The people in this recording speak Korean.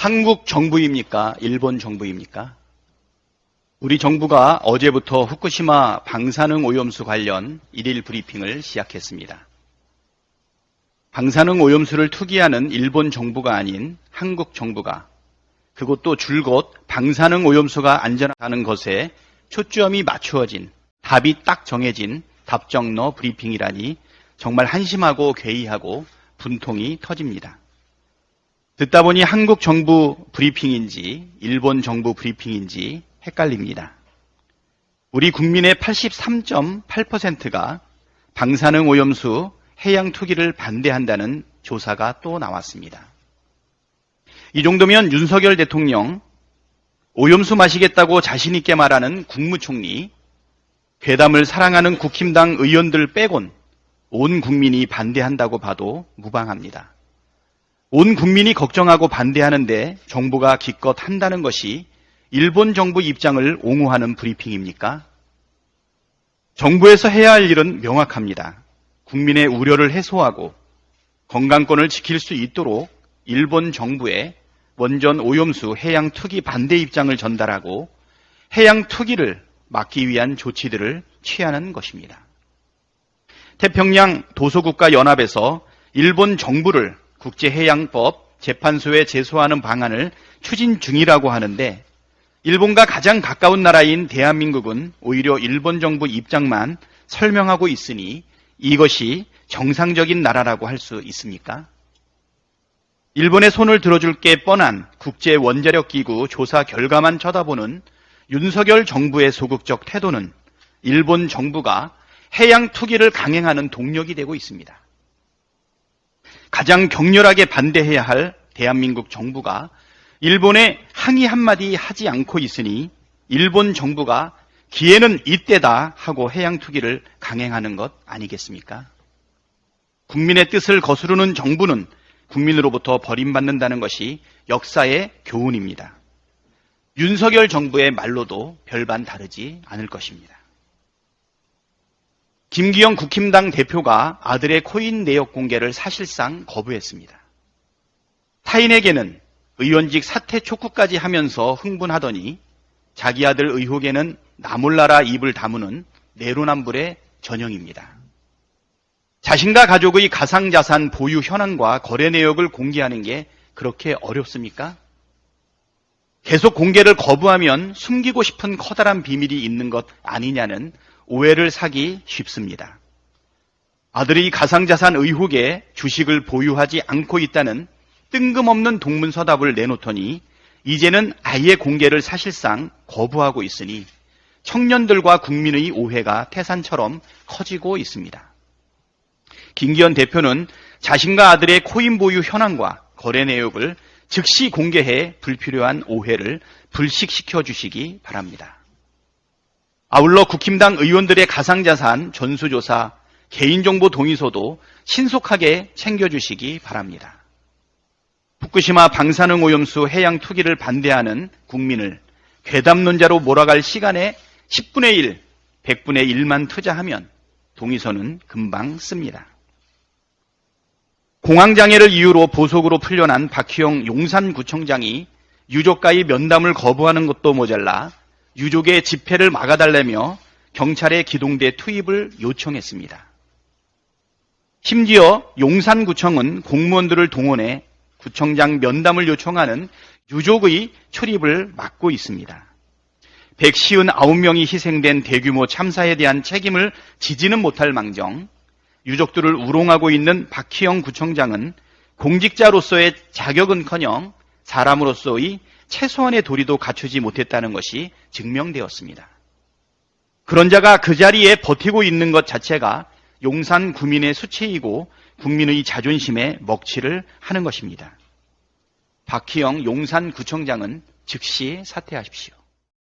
한국 정부입니까? 일본 정부입니까? 우리 정부가 어제부터 후쿠시마 방사능 오염수 관련 일일 브리핑을 시작했습니다. 방사능 오염수를 투기하는 일본 정부가 아닌 한국 정부가, 그것도 줄곧 방사능 오염수가 안전하다는 것에 초점이 맞추어진, 답이 딱 정해진 답정너 브리핑이라니 정말 한심하고 괴이하고 분통이 터집니다. 듣다 보니 한국 정부 브리핑인지 일본 정부 브리핑인지 헷갈립니다. 우리 국민의 83.8%가 방사능 오염수 해양 투기를 반대한다는 조사가 또 나왔습니다. 이 정도면 윤석열 대통령, 오염수 마시겠다고 자신 있게 말하는 국무총리, 괴담을 사랑하는 국힘당 의원들 빼곤 온 국민이 반대한다고 봐도 무방합니다. 온 국민이 걱정하고 반대하는데 정부가 기껏 한다는 것이 일본 정부 입장을 옹호하는 브리핑입니까? 정부에서 해야 할 일은 명확합니다. 국민의 우려를 해소하고 건강권을 지킬 수 있도록 일본 정부에 원전 오염수 해양 투기 반대 입장을 전달하고 해양 투기를 막기 위한 조치들을 취하는 것입니다. 태평양 도서국가연합에서 일본 정부를 국제해양법 재판소에 제소하는 방안을 추진 중이라고 하는데 일본과 가장 가까운 나라인 대한민국은 오히려 일본 정부 입장만 설명하고 있으니 이것이 정상적인 나라라고 할 수 있습니까? 일본의 손을 들어줄 게 뻔한 국제원자력기구 조사 결과만 쳐다보는 윤석열 정부의 소극적 태도는 일본 정부가 해양 투기를 강행하는 동력이 되고 있습니다. 가장 격렬하게 반대해야 할 대한민국 정부가 일본에 항의 한마디 하지 않고 있으니 일본 정부가 기회는 이때다 하고 해양 투기를 강행하는 것 아니겠습니까? 국민의 뜻을 거스르는 정부는 국민으로부터 버림받는다는 것이 역사의 교훈입니다. 윤석열 정부의 말로도 별반 다르지 않을 것입니다. 김기현 국힘당 대표가 아들의 코인 내역 공개를 사실상 거부했습니다. 타인에게는 의원직 사퇴 촉구까지 하면서 흥분하더니 자기 아들 의혹에는 나몰라라 입을 다무는 내로남불의 전형입니다. 자신과 가족의 가상자산 보유 현황과 거래 내역을 공개하는 게 그렇게 어렵습니까? 계속 공개를 거부하면 숨기고 싶은 커다란 비밀이 있는 것 아니냐는 오해를 사기 쉽습니다. 아들이 가상자산 의혹에 주식을 보유하지 않고 있다는 뜬금없는 동문서답을 내놓더니 이제는 아예 공개를 사실상 거부하고 있으니 청년들과 국민의 오해가 태산처럼 커지고 있습니다. 김기현 대표는 자신과 아들의 코인 보유 현황과 거래 내역을 즉시 공개해 불필요한 오해를 불식시켜 주시기 바랍니다. 아울러 국힘당 의원들의 가상자산 전수조사, 개인정보 동의서도 신속하게 챙겨주시기 바랍니다. 후쿠시마 방사능 오염수 해양 투기를 반대하는 국민을 괴담론자로 몰아갈 시간에 10분의 1, 100분의 1만 투자하면 동의서는 금방 씁니다. 공황장애를 이유로 보석으로 풀려난 박희영 용산구청장이 유족과의 면담을 거부하는 것도 모자라 유족의 집회를 막아달라며 경찰의 기동대 투입을 요청했습니다. 심지어 용산구청은 공무원들을 동원해 구청장 면담을 요청하는 유족의 출입을 막고 있습니다. 159명이 희생된 대규모 참사에 대한 책임을 지지는 못할 망정 유족들을 우롱하고 있는 박희영 구청장은 공직자로서의 자격은커녕 사람으로서의 최소한의 도리도 갖추지 못했다는 것이 증명되었습니다. 그런 자가 그 자리에 버티고 있는 것 자체가 용산 구민의 수치이고 국민의 자존심에 먹칠을 하는 것입니다. 박희영 용산구청장은 즉시 사퇴하십시오.